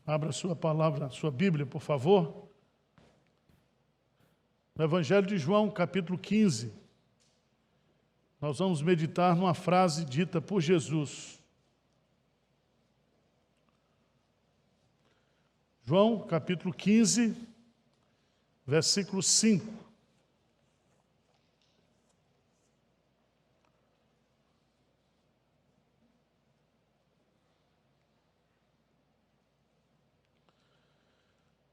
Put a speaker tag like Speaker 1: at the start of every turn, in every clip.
Speaker 1: Abra a sua palavra, a sua Bíblia, por favor. No Evangelho de João, capítulo 15. Nós vamos meditar numa frase dita por Jesus. João, capítulo 15, versículo 5.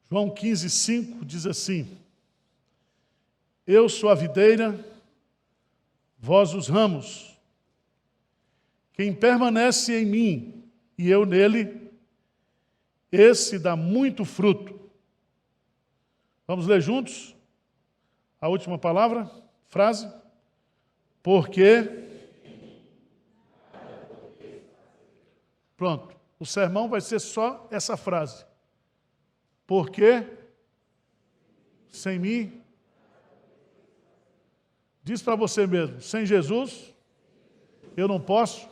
Speaker 1: João 15, 5 diz assim: Eu sou a videira, vós os ramos. Quem permanece em mim e eu nele, esse dá muito fruto. Vamos ler juntos a última palavra, frase? Porque... Pronto, o sermão vai ser só essa frase. Porque sem mim, diz para você mesmo, sem Jesus, eu não posso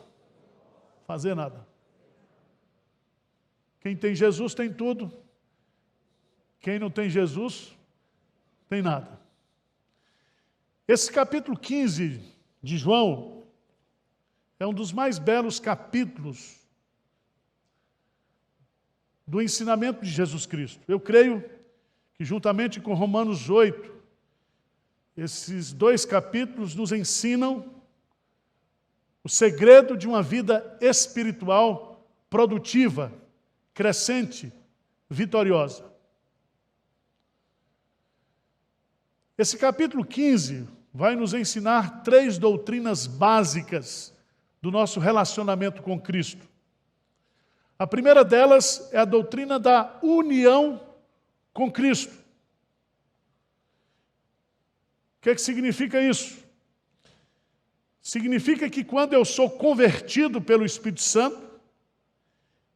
Speaker 1: fazer nada. Quem tem Jesus tem tudo. Quem não tem Jesus, tem nada. Esse capítulo 15 de João é um dos mais belos capítulos do ensinamento de Jesus Cristo. Eu creio que, juntamente com Romanos 8, esses dois capítulos nos ensinam o segredo de uma vida espiritual produtiva, crescente, vitoriosa. Esse capítulo 15 vai nos ensinar 3 doutrinas básicas do nosso relacionamento com Cristo. A primeira delas é a doutrina da união com Cristo. O que significa isso? Significa que quando eu sou convertido pelo Espírito Santo,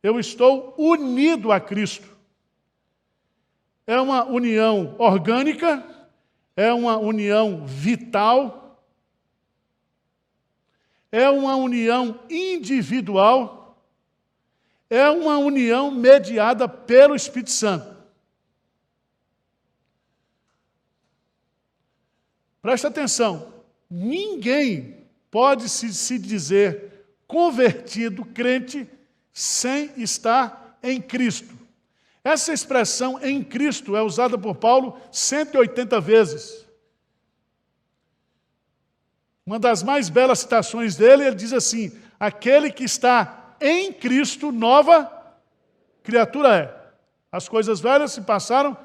Speaker 1: eu estou unido a Cristo. É uma união orgânica, é uma união vital, é uma união individual, é uma união mediada pelo Espírito Santo. Presta atenção, ninguém pode se dizer convertido, crente, sem estar em Cristo. Essa expressão em Cristo é usada por Paulo 180 vezes. Uma das mais belas citações dele, ele diz assim: aquele que está em Cristo, nova criatura é. As coisas velhas se passaram,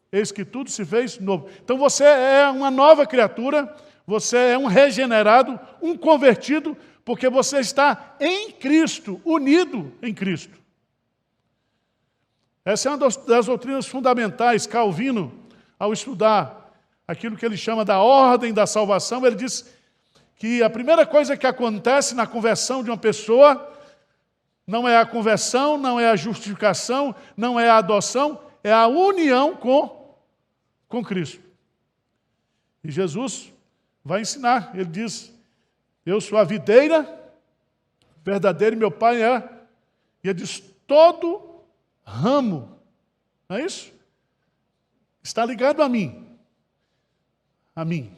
Speaker 1: eis que tudo se fez novo. Então você é uma nova criatura, você é um regenerado, um convertido, porque você está em Cristo, unido em Cristo. Essa é uma das doutrinas fundamentais. Calvino, ao estudar aquilo que ele chama da ordem da salvação, ele diz que a primeira coisa que acontece na conversão de uma pessoa não é a conversão, não é a justificação, não é a adoção, é a união com Cristo. E Jesus vai ensinar, ele diz: eu sou a videira verdadeira e meu pai é. E ele diz: todo ramo, não é isso? Está ligado a mim. A mim.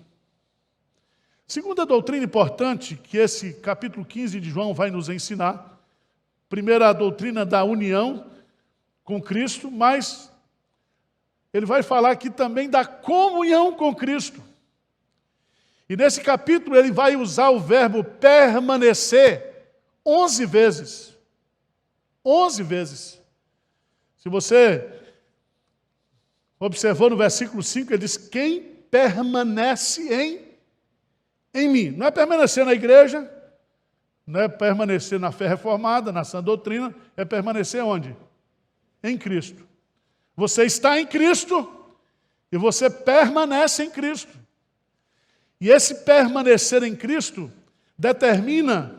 Speaker 1: Segunda doutrina importante que esse capítulo 15 de João vai nos ensinar. Primeiro, a doutrina da união com Cristo, mas ele vai falar aqui também da comunhão com Cristo. E nesse capítulo ele vai usar o verbo permanecer 11 vezes. 11 vezes. Se você observou no versículo 5, ele diz: quem permanece em mim. Não é permanecer na igreja, não é permanecer na fé reformada, na sã doutrina, é permanecer onde? Em Cristo. Você está em Cristo e você permanece em Cristo. E esse permanecer em Cristo determina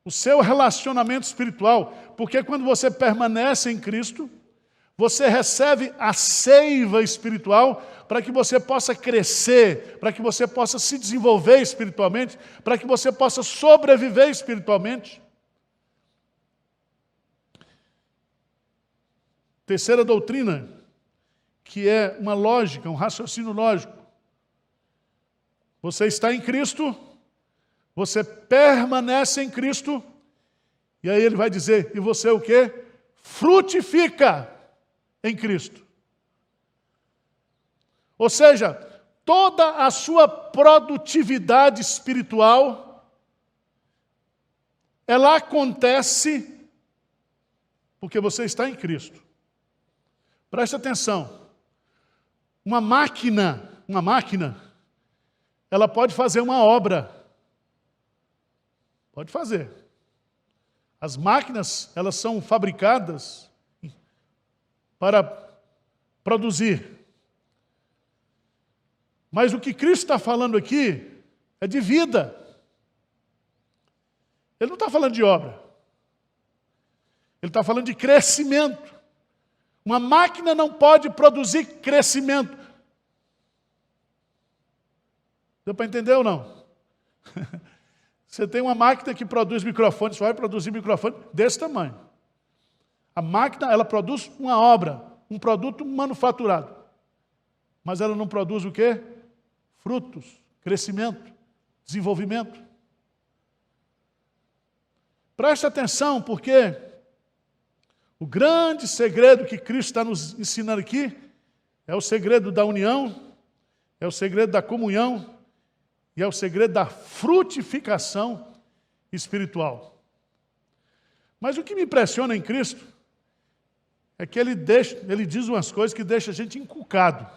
Speaker 1: o seu relacionamento espiritual, porque quando você permanece em Cristo, você recebe a seiva espiritual para que você possa crescer, para que você possa se desenvolver espiritualmente, para que você possa sobreviver espiritualmente. terceira doutrina, que é uma lógica, um raciocínio lógico. Você está em Cristo, você permanece em Cristo, e aí ele vai dizer, e você o quê? Frutifica em Cristo. Ou seja, toda a sua produtividade espiritual, ela acontece porque você está em Cristo. Preste atenção. Uma máquina, ela pode fazer uma obra. Pode fazer. As máquinas, elas são fabricadas para produzir. Mas o que Cristo está falando aqui é de vida. Ele não está falando de obra. Ele está falando de crescimento. Uma máquina não pode produzir crescimento. Deu para entender ou não? Você tem uma máquina que produz microfone, só vai produzir microfone desse tamanho. A máquina, ela produz uma obra, um produto manufaturado. Mas ela não produz o quê? Frutos, crescimento, desenvolvimento. Preste atenção, porque o grande segredo que Cristo está nos ensinando aqui é o segredo da união, é o segredo da comunhão e é o segredo da frutificação espiritual. Mas o que me impressiona em Cristo é que ele diz umas coisas que deixam a gente encucado.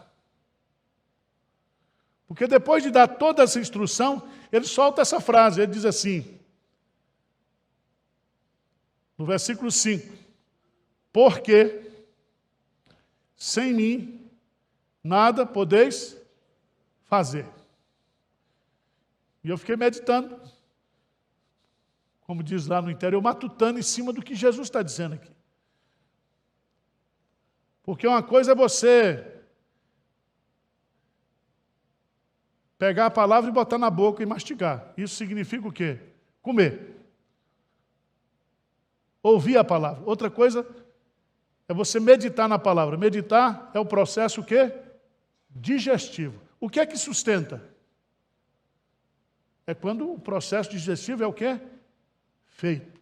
Speaker 1: Porque depois de dar toda essa instrução, ele solta essa frase, ele diz assim, no versículo 5, porque sem mim nada podeis fazer. E eu fiquei meditando, como diz lá no interior, matutando em cima do que Jesus está dizendo aqui. Porque uma coisa é você pegar a palavra e botar na boca e mastigar. Isso significa o quê? Comer. Ouvir a palavra. Outra coisa é você meditar na palavra. Meditar é o processo o quê? Digestivo. O que é que sustenta? É quando o processo digestivo é o quê? Feito.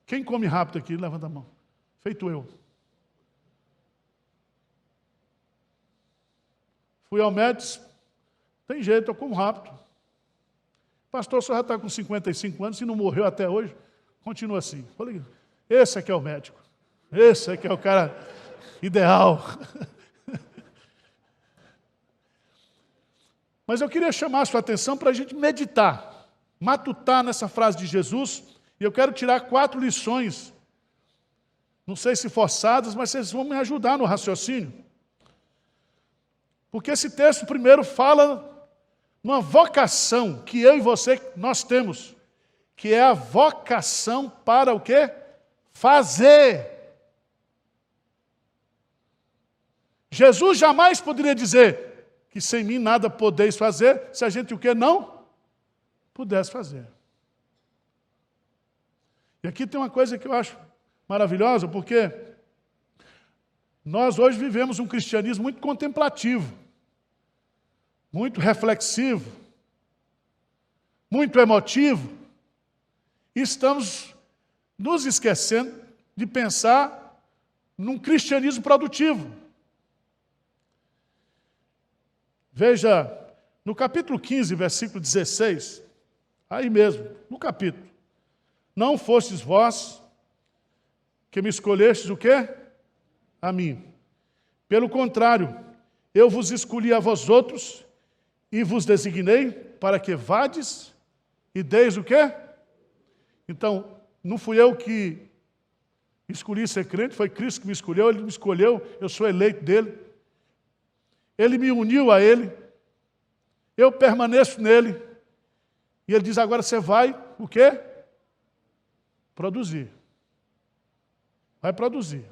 Speaker 1: Quem come rápido aqui? Levanta a mão. Feito eu. Fui ao médico, tem jeito, eu como rápido. Pastor, o senhor já está com 55 anos e não morreu até hoje. Continua assim. Falei, esse aqui é o médico. Esse aqui é o cara ideal. Mas eu queria chamar a sua atenção para a gente meditar, matutar nessa frase de Jesus, e eu quero tirar 4 lições, não sei se forçadas, mas vocês vão me ajudar no raciocínio. Porque esse texto primeiro fala numa vocação que eu e você, nós temos, que é a vocação para o quê? Fazer. Jesus jamais poderia dizer que sem mim nada podeis fazer, se a gente o quê? Não pudesse fazer. E aqui tem uma coisa que eu acho maravilhosa, porque nós hoje vivemos um cristianismo muito contemplativo, muito reflexivo, muito emotivo, e estamos nos esquecendo de pensar num cristianismo produtivo. Veja, no capítulo 15, versículo 16, aí mesmo, no capítulo, não fostes vós que me escolhestes o quê? A mim. Pelo contrário, eu vos escolhi a vós outros e vos designei para que vades e deis o quê? Então, não fui eu que escolhi ser crente, foi Cristo que me escolheu, Ele me escolheu, eu sou eleito dEle. Ele me uniu a Ele, eu permaneço nele, e Ele diz, agora você vai, o quê? Produzir. Vai produzir.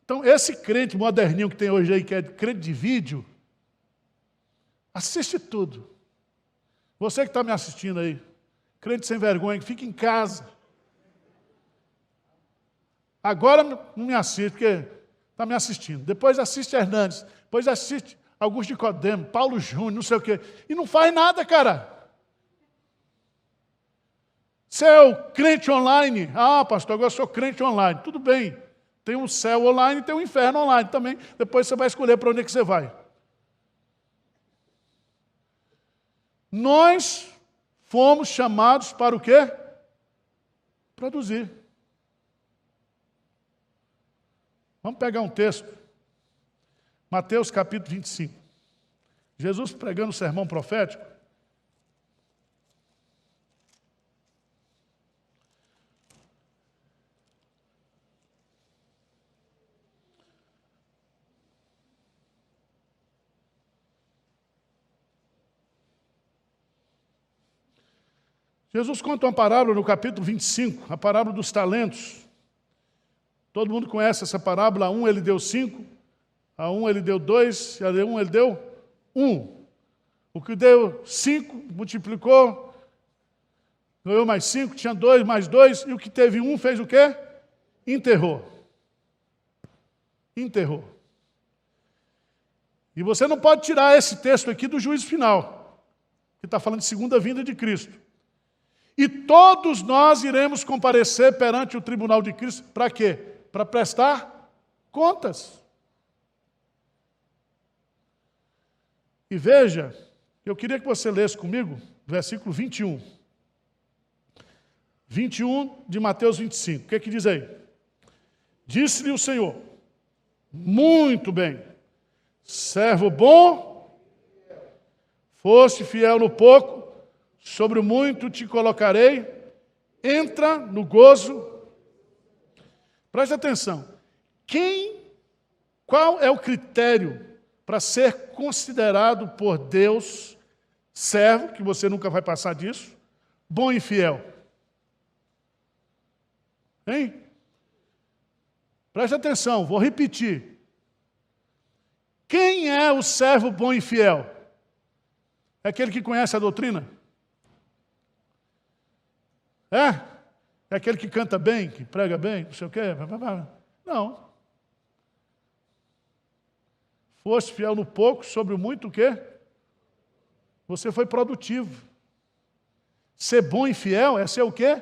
Speaker 1: Então, esse crente moderninho que tem hoje aí, que é crente de vídeo, assiste tudo. Você que está me assistindo aí, Crente sem vergonha, que fica em casa. Agora não me assiste, porque está me assistindo. Depois assiste Hernandes. Depois assiste Augusto de Codemo, Paulo Júnior, não sei o quê. E não faz nada, cara. Você é o crente online. Ah, pastor, agora eu sou crente online. Tudo bem. Tem um céu online e tem um inferno online também. Depois você vai escolher para onde é que você vai. Nós fomos chamados para o quê? Produzir. Vamos pegar um texto. Mateus capítulo 25. Jesus pregando o sermão profético. Jesus conta uma parábola no capítulo 25, a parábola dos talentos. Todo mundo conhece essa parábola. A um ele deu 5, a um ele deu 2, e a um ele deu 1. O que deu 5 multiplicou, ganhou mais 5, tinha 2 mais 2, e o que teve 1 fez o quê? Enterrou. Enterrou. E você não pode tirar esse texto aqui do juízo final, que está falando de segunda vinda de Cristo. E todos nós iremos comparecer perante o tribunal de Cristo. Para quê? Para prestar contas. E veja, eu queria que você lesse comigo, versículo 21. 21 de Mateus 25. O que é que diz aí? Disse-lhe o Senhor, muito bem, servo bom, foste fiel no pouco, sobre o muito te colocarei, entra no gozo. Preste atenção. Qual é o critério para ser considerado por Deus servo, que você nunca vai passar disso, bom e fiel? Hein? Preste atenção, vou repetir. Quem é o servo bom e fiel? É aquele que conhece a doutrina? É? É aquele que canta bem, que prega bem, não sei o quê? Não. Foste fiel no pouco, sobre o muito o quê? Você foi produtivo. Ser bom e fiel é ser o quê?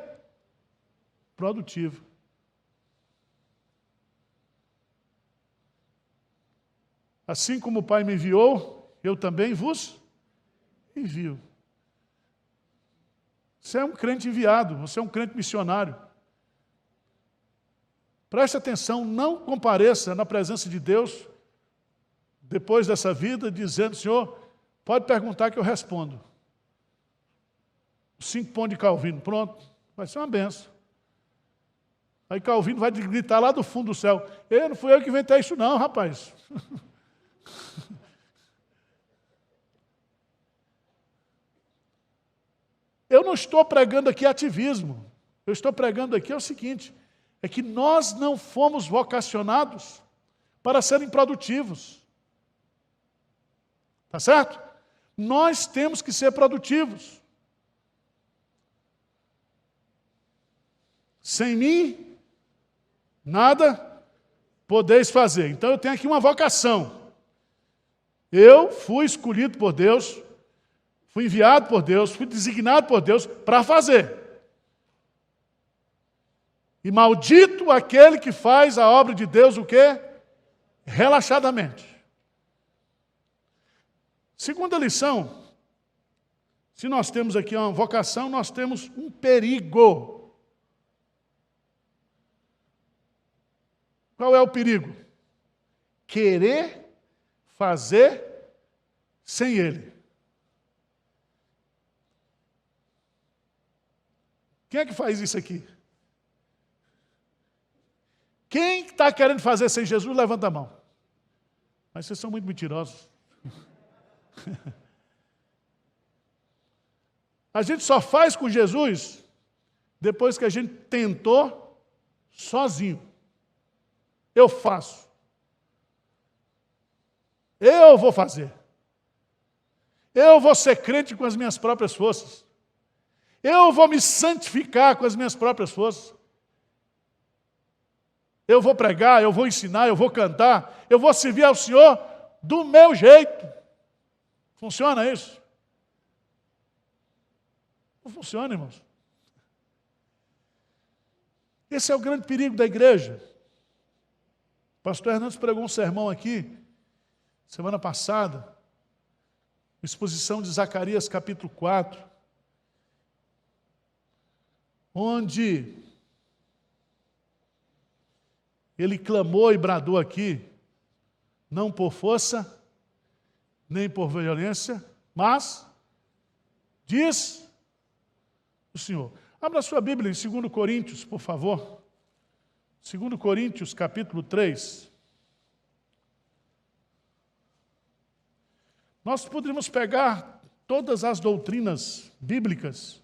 Speaker 1: Produtivo. Assim como o Pai me enviou, eu também vos envio. Você é um crente enviado, você é um crente missionário. Preste atenção, não compareça na presença de Deus, depois dessa vida, dizendo, Senhor, pode perguntar que eu respondo. 5 pontos de Calvino, pronto, vai ser uma benção. Aí Calvino vai gritar lá do fundo do céu, não fui eu que inventei isso não, rapaz. Eu não estou pregando aqui ativismo. Eu estou pregando aqui o seguinte, é que nós não fomos vocacionados para serem produtivos. Tá certo? Nós temos que ser produtivos. Sem mim, nada podeis fazer. Então eu tenho aqui uma vocação. Eu fui escolhido por Deus, fui enviado por Deus, fui designado por Deus para fazer. E maldito aquele que faz a obra de Deus, o quê? Relaxadamente. Segunda lição, se nós temos aqui uma vocação, nós temos um perigo. Qual é o perigo? Querer fazer sem Ele. Quem é que faz isso aqui? Quem está querendo fazer sem Jesus, levanta a mão. Mas vocês são muito mentirosos. A gente só faz com Jesus depois que a gente tentou sozinho. Eu faço. Eu vou fazer. Eu vou ser crente com as minhas próprias forças. Eu vou me santificar com as minhas próprias forças. Eu vou pregar, eu vou ensinar, eu vou cantar, eu vou servir ao Senhor do meu jeito. Funciona isso? Não funciona, irmãos. Esse é o grande perigo da igreja. O pastor Hernandes pregou um sermão aqui, semana passada, exposição de Zacarias capítulo 4, onde ele clamou e bradou aqui, não por força, nem por violência, mas, diz o Senhor. Abra sua Bíblia em 2 Coríntios, por favor. 2 Coríntios, capítulo 3. Nós poderíamos pegar todas as doutrinas bíblicas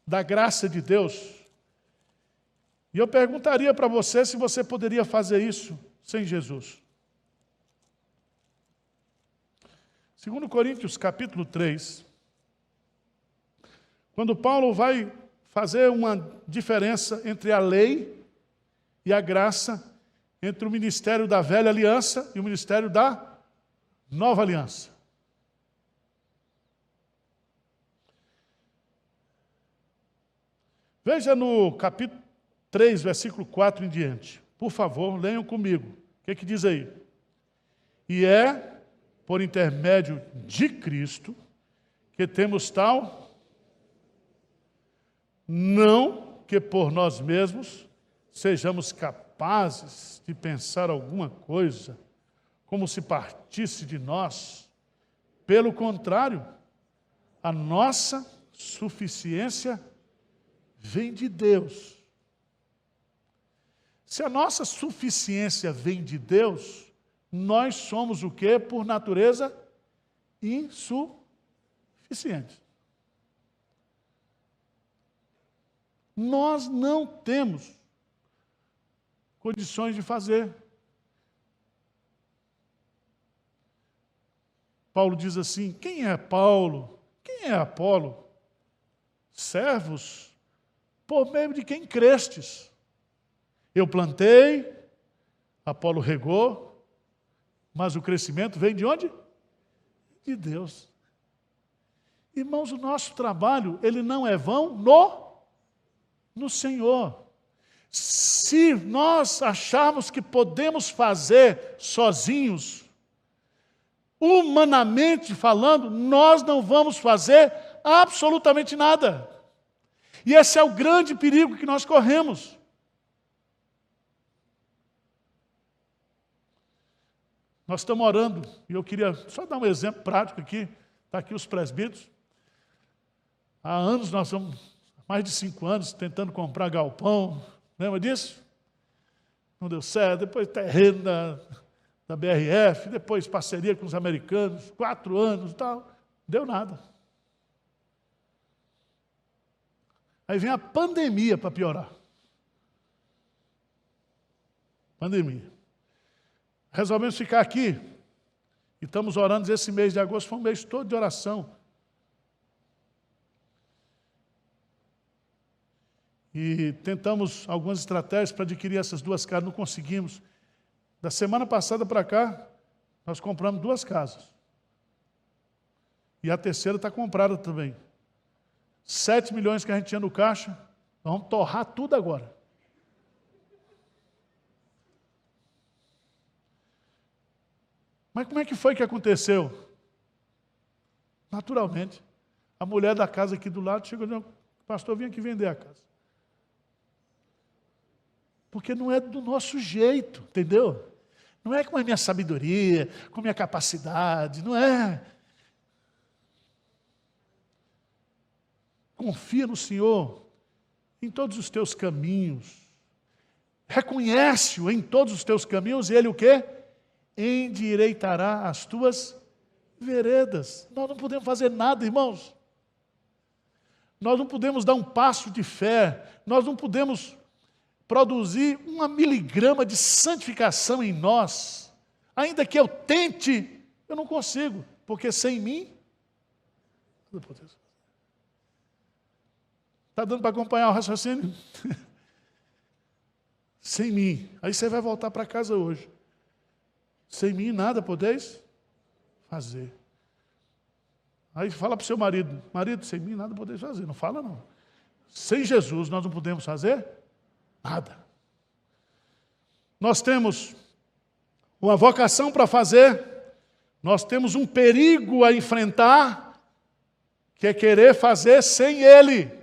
Speaker 1: da graça de Deus, e eu perguntaria para você se você poderia fazer isso sem Jesus. 2 Coríntios, capítulo 3, quando Paulo vai fazer uma diferença entre a lei e a graça, entre o ministério da velha aliança e o ministério da nova aliança. Veja no capítulo 3, versículo 4 em diante. Por favor, leiam comigo. O que diz aí? E é por intermédio de Cristo que temos tal, não que por nós mesmos sejamos capazes de pensar alguma coisa como se partisse de nós. Pelo contrário, a nossa suficiência vem de Deus. Se a nossa suficiência vem de Deus, nós somos o quê? Por natureza, insuficientes. Nós não temos condições de fazer. Paulo diz assim, quem é Paulo? Quem é Apolo? Servos, por meio de quem crestes. Eu plantei, Apolo regou, mas o crescimento vem de onde? De Deus. Irmãos, o nosso trabalho, ele não é vão no Senhor. Se nós acharmos que podemos fazer sozinhos, humanamente falando, nós não vamos fazer absolutamente nada. E esse é o grande perigo que nós corremos. Nós estamos orando, e eu queria só dar um exemplo prático aqui. Está aqui os presbíteros. Há anos, nós estamos, mais de 5 anos, tentando comprar galpão. Lembra disso? Não deu certo. Depois terreno da BRF, depois parceria com os americanos, 4 anos e tal. Deu nada. Aí vem a pandemia para piorar. Pandemia. Resolvemos ficar aqui. E estamos orando. Esse mês de agosto foi um mês todo de oração. E tentamos algumas estratégias para adquirir essas 2 casas. Não conseguimos. Da semana passada para cá, nós compramos 2 casas. E a terceira está comprada também. 7 milhões que a gente tinha no caixa, nós vamos torrar tudo agora. Mas como é que foi que aconteceu? Naturalmente. A mulher da casa aqui do lado chegou e disse, pastor, vim aqui vender a casa. Porque não é do nosso jeito, entendeu? Não é com a minha sabedoria, com a minha capacidade, não é. Confia no Senhor em todos os teus caminhos. Reconhece-o em todos os teus caminhos e Ele o quê? Endireitará as tuas veredas. Nós não podemos fazer nada, irmãos. Nós não podemos dar um passo de fé. Nós não podemos produzir 1 miligrama de santificação em nós. Ainda que eu tente, eu não consigo. Porque sem mim, Está dando para acompanhar o raciocínio? Sem mim. Aí você vai voltar para casa hoje. Sem mim nada podeis fazer. Aí fala para o seu marido, marido, sem mim nada podeis fazer. Não fala não. Sem Jesus nós não podemos fazer nada. Nós temos uma vocação para fazer, nós temos um perigo a enfrentar, que é querer fazer sem Ele.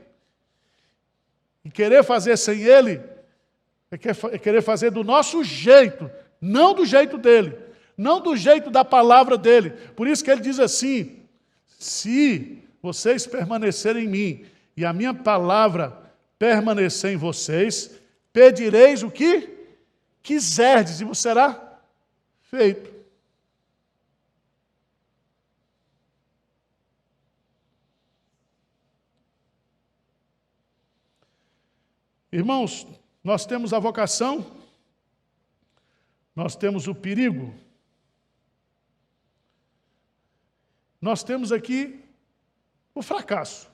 Speaker 1: E querer fazer sem Ele é querer fazer do nosso jeito, não do jeito dele, não do jeito da palavra dele. Por isso que ele diz assim, se vocês permanecerem em mim e a minha palavra permanecer em vocês, pedireis o que quiserdes e vos será feito. Irmãos, nós temos a vocação, nós temos o perigo, nós temos aqui o fracasso.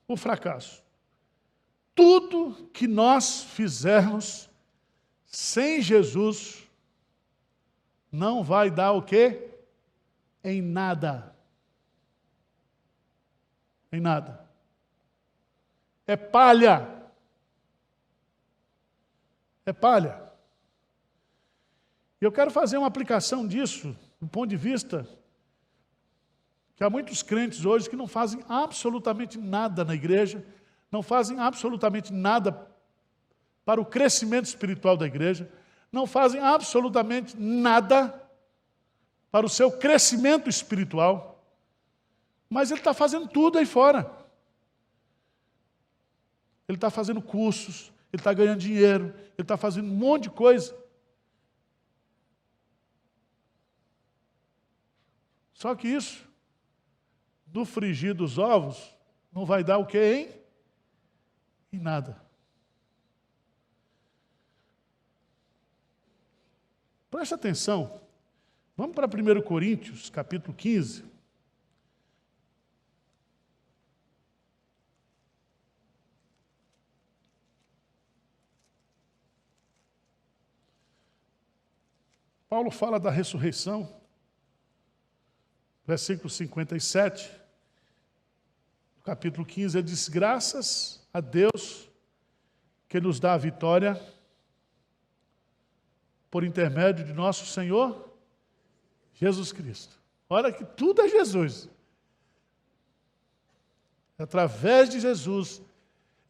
Speaker 1: O fracasso. Tudo que nós fizermos sem Jesus não vai dar o quê? Em nada. Em nada. É palha. É palha. E eu quero fazer uma aplicação disso, do ponto de vista que há muitos crentes hoje que não fazem absolutamente nada na igreja, não fazem absolutamente nada para o crescimento espiritual da igreja, não fazem absolutamente nada para o seu crescimento espiritual, mas ele está fazendo tudo aí fora. Ele está fazendo cursos, ele está ganhando dinheiro, ele está fazendo um monte de coisa. Só que isso, do frigir dos ovos, não vai dar o quê, hein? Em nada. Preste atenção. Vamos para 1 Coríntios, capítulo 15. Paulo fala da ressurreição, versículo 57, no capítulo 15, ele diz, graças a Deus que nos dá a vitória por intermédio de nosso Senhor Jesus Cristo. Olha que tudo é Jesus. Através de Jesus,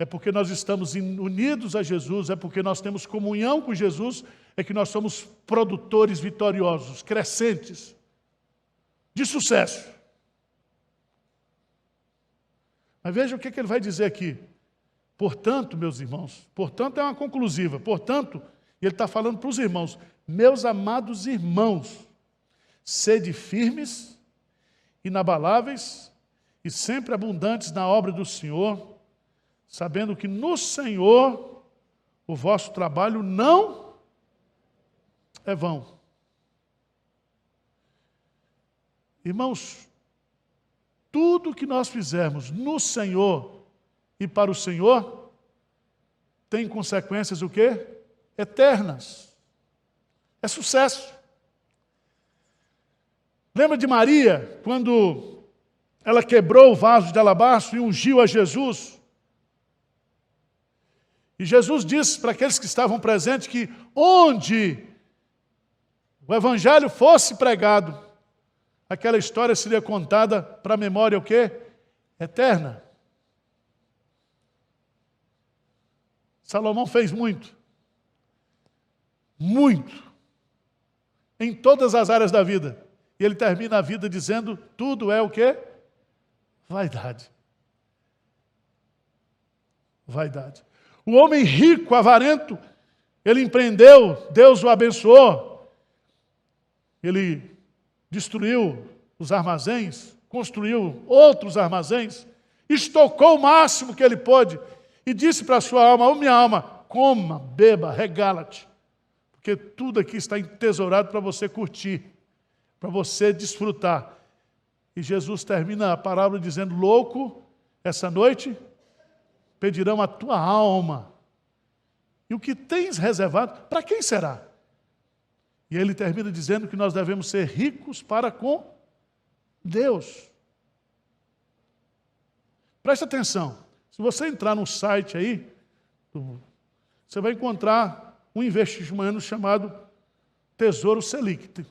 Speaker 1: é porque nós estamos unidos a Jesus, é porque nós temos comunhão com Jesus, é que nós somos produtores vitoriosos, crescentes, de sucesso. Mas veja o que ele vai dizer aqui. Portanto, meus irmãos, portanto é uma conclusiva, portanto, ele está falando para os irmãos, meus amados irmãos, sede firmes, inabaláveis e sempre abundantes na obra do Senhor, sabendo que no Senhor o vosso trabalho não é vão. Irmãos, tudo que nós fizermos no Senhor e para o Senhor tem consequências o quê? Eternas. É sucesso. Lembra de Maria, quando ela quebrou o vaso de alabastro e ungiu a Jesus? E Jesus disse para aqueles que estavam presentes que onde o evangelho fosse pregado, aquela história seria contada para a memória o quê? Eterna. Salomão fez muito. Muito. Em todas as áreas da vida. E ele termina a vida dizendo, tudo é o quê? Vaidade. Vaidade. O homem rico, avarento, ele empreendeu, Deus o abençoou. Ele destruiu os armazéns, construiu outros armazéns, estocou o máximo que ele pôde e disse para a sua alma, minha alma, coma, beba, regala-te, porque tudo aqui está entesourado para você curtir, para você desfrutar. E Jesus termina a parábola dizendo: louco, essa noite pedirão a tua alma. E o que tens reservado, para quem será? E ele termina dizendo que nós devemos ser ricos para com Deus. Preste atenção. Se você entrar no site aí, você vai encontrar um investimento chamado Tesouro Selic.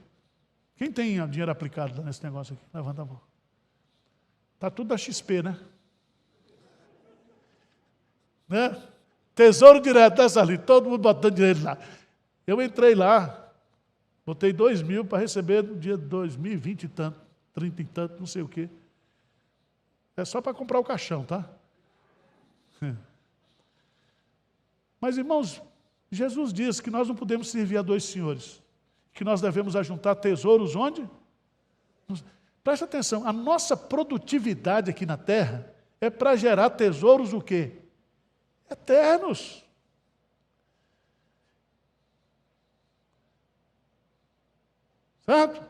Speaker 1: Quem tem dinheiro aplicado nesse negócio aqui? Levanta a mão. Está tudo da XP, né? Tesouro direto dessa ali, todo mundo botando dinheiro lá. Eu entrei lá, botei 2.000 para receber no dia 2020 e tanto, 30 e tanto, não sei o quê. É só para comprar o caixão, tá? Mas, irmãos, Jesus diz que nós não podemos servir a dois senhores, que nós devemos ajuntar tesouros onde? Presta atenção, a nossa produtividade aqui na terra é para gerar tesouros o quê? Eternos. Certo?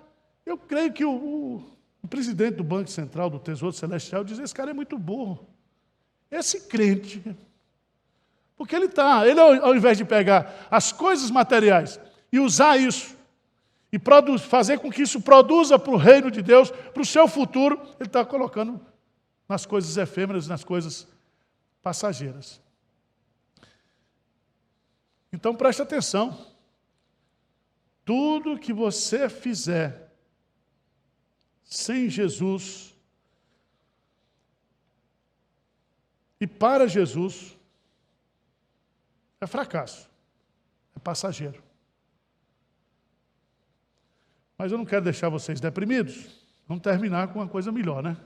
Speaker 1: Eu creio que o presidente do Banco Central, do Tesouro Celestial, diz: esse cara é muito burro. Esse crente. Porque ele ao invés de pegar as coisas materiais e usar isso, e fazer com que isso produza para o reino de Deus, para o seu futuro, ele está colocando nas coisas efêmeras, nas coisas passageiras. Então preste atenção. Tudo que você fizer sem Jesus e para Jesus é fracasso, é passageiro. Mas eu não quero deixar vocês deprimidos. Vamos terminar com uma coisa melhor, né?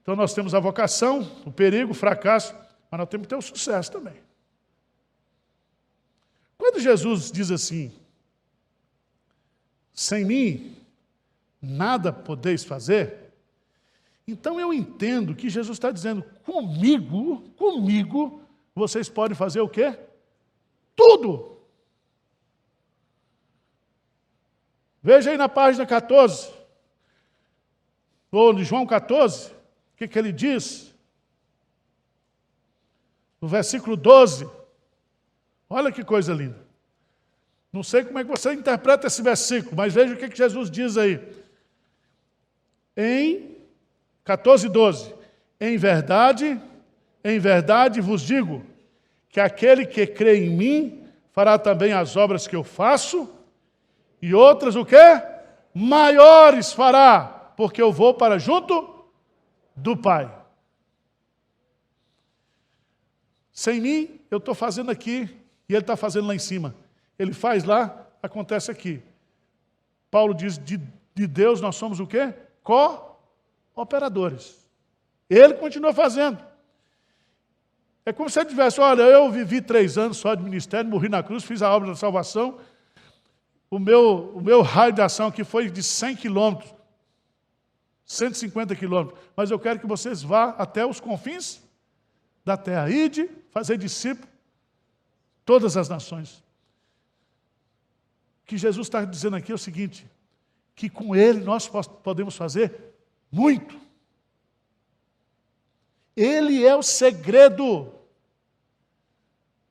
Speaker 1: Então nós temos a vocação, o perigo, o fracasso, mas nós temos que ter o sucesso também. Quando Jesus diz assim: sem mim nada podeis fazer, então eu entendo que Jesus está dizendo: comigo, vocês podem fazer o quê? Tudo! Veja aí na página 14, ou de João 14, o que ele diz? No versículo 12, olha que coisa linda. Não sei como é que você interpreta esse versículo, mas veja o que Jesus diz aí. Em 14, 12. Em verdade vos digo, que aquele que crê em mim fará também as obras que eu faço, e outras o quê? Maiores fará, porque eu vou para junto do Pai. Sem mim, eu estou fazendo aqui, e ele está fazendo lá em cima. Ele faz lá, acontece aqui. Paulo diz, de Deus nós somos o quê? Co-operadores. Ele continua fazendo. É como se ele tivesse: olha, eu vivi 3 anos só de ministério, morri na cruz, fiz a obra da salvação. O meu raio de ação aqui foi de 100 quilômetros, 150 quilômetros. Mas eu quero que vocês vá até os confins da terra. Ide, fazer discípulo, todas as nações. O que Jesus está dizendo aqui é o seguinte: que com Ele nós podemos fazer muito. Ele é o segredo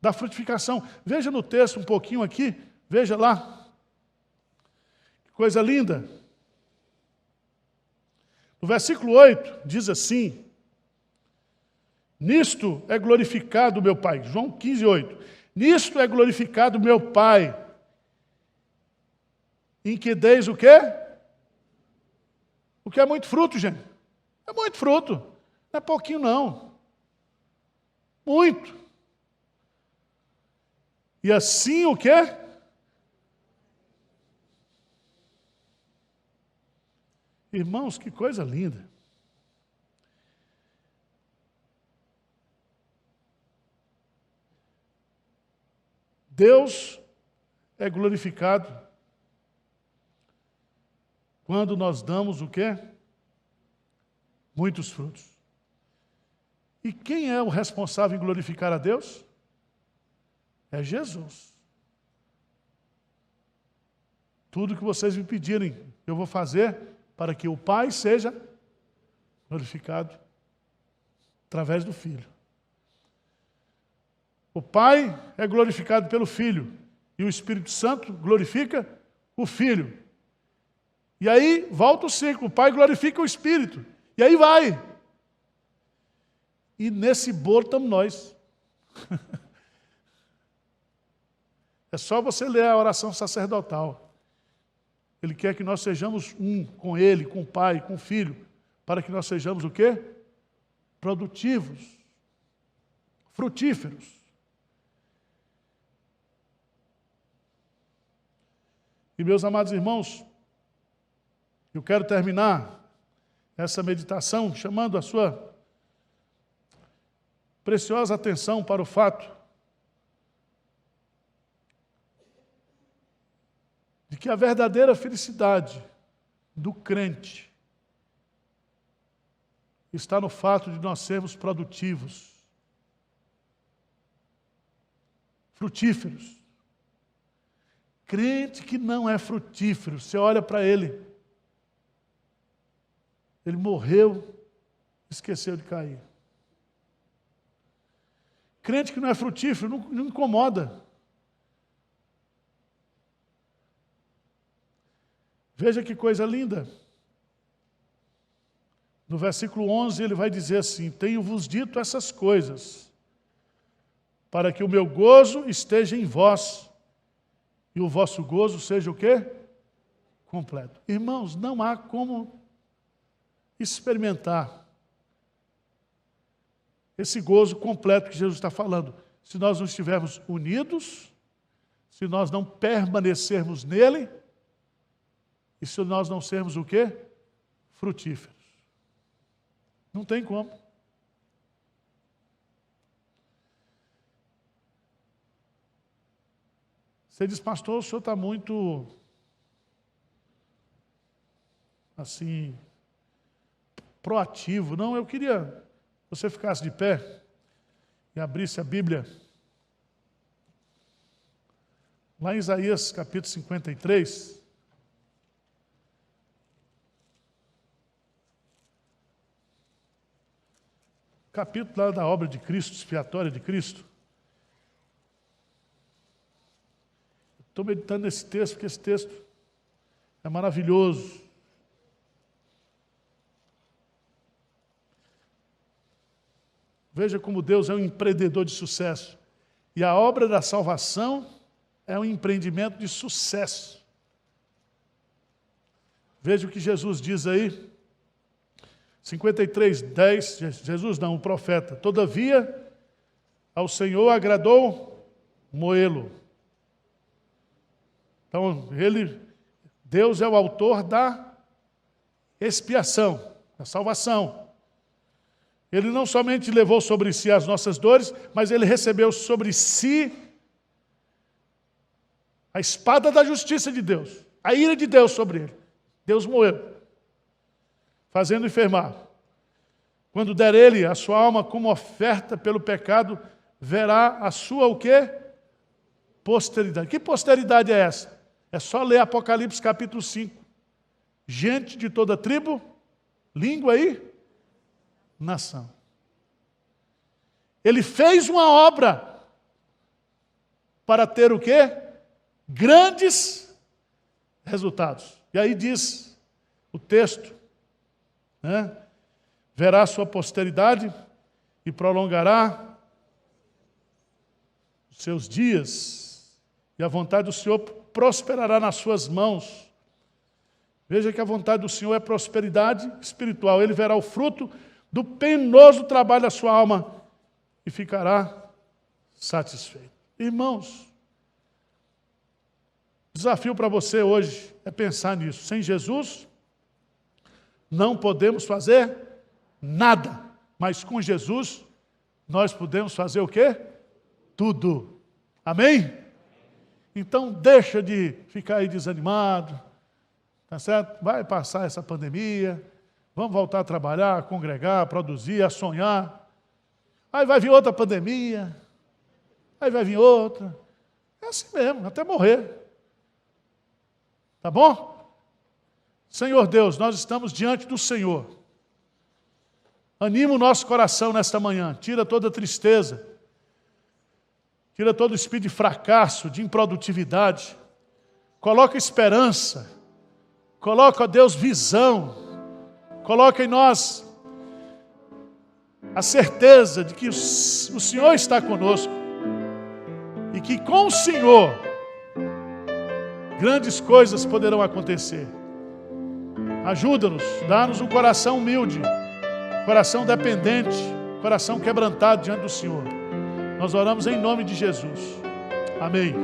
Speaker 1: da frutificação. Veja no texto um pouquinho aqui, veja lá. Que coisa linda. No versículo 8, diz assim: nisto é glorificado meu Pai. João 15, 8. Nisto é glorificado meu Pai, em que deis o quê? O que é muito fruto, gente. É muito fruto. Não é pouquinho, não. Muito. E assim o quê? Irmãos, que coisa linda. Deus é glorificado quando nós damos o quê? Muitos frutos. E quem é o responsável em glorificar a Deus? É Jesus. Tudo que vocês me pedirem, eu vou fazer para que o Pai seja glorificado através do Filho. O Pai é glorificado pelo Filho e o Espírito Santo glorifica o Filho. E aí volta o ciclo, o Pai glorifica o Espírito. E aí vai. E nesse bolo estamos nós. É só você ler a oração sacerdotal. Ele quer que nós sejamos um com Ele, com o Pai, com o Filho, para que nós sejamos o quê? Produtivos, frutíferos. E meus amados irmãos, eu quero terminar essa meditação chamando a sua preciosa atenção para o fato de que a verdadeira felicidade do crente está no fato de nós sermos produtivos, frutíferos. Crente que não é frutífero, você olha para ele, ele morreu, esqueceu de cair. Crente que não é frutífero, não incomoda. Veja que coisa linda. No versículo 11 ele vai dizer assim: tenho-vos dito essas coisas, para que o meu gozo esteja em vós, e o vosso gozo seja o quê? Completo. Irmãos, não há como experimentar esse gozo completo que Jesus está falando, se nós não estivermos unidos, se nós não permanecermos nele, e se nós não sermos o quê? Frutíferos. Não tem como. Você diz, pastor, o senhor está muito, assim, proativo. Não, eu queria que você ficasse de pé e abrisse a Bíblia. Lá em Isaías, capítulo 53, capítulo lá da obra de Cristo, expiatória de Cristo. Estou meditando nesse texto, porque esse texto é maravilhoso. Veja como Deus é um empreendedor de sucesso. E a obra da salvação é um empreendimento de sucesso. Veja o que Jesus diz aí. 53, 10, Jesus não, o profeta. Todavia, ao Senhor agradou moê-lo. Então, Deus é o autor da expiação, da salvação. Ele não somente levou sobre si as nossas dores, mas ele recebeu sobre si a espada da justiça de Deus, a ira de Deus sobre ele. Deus moeu, fazendo enfermar. Quando der ele a sua alma como oferta pelo pecado, verá a sua o quê? Posteridade. Que posteridade é essa? É só ler Apocalipse capítulo 5. Gente de toda tribo, língua e nação. Ele fez uma obra para ter o quê? Grandes resultados. E aí diz o texto, né? Verá sua posteridade e prolongará os seus dias, e a vontade do Senhor prosperará nas suas mãos. Veja que a vontade do Senhor é prosperidade espiritual. Ele verá o fruto do penoso trabalho da sua alma e ficará satisfeito. Irmãos, o desafio para você hoje é pensar nisso. Sem Jesus, não podemos fazer nada. Mas com Jesus, nós podemos fazer o quê? Tudo. Amém? Então, deixa de ficar aí desanimado, tá certo? Vai passar essa pandemia, vamos voltar a trabalhar, a congregar, a produzir, a sonhar. Aí vai vir outra pandemia, aí vai vir outra. É assim mesmo, até morrer. Tá bom? Senhor Deus, nós estamos diante do Senhor. Anima o nosso coração nesta manhã. Tira toda tristeza. Tira todo espírito de fracasso, de improdutividade. Coloca esperança. Coloca, ó Deus, visão. Coloca em nós a certeza de que o Senhor está conosco. E que com o Senhor, grandes coisas poderão acontecer. Ajuda-nos, dá-nos um coração humilde, coração dependente, coração quebrantado diante do Senhor. Nós oramos em nome de Jesus. Amém.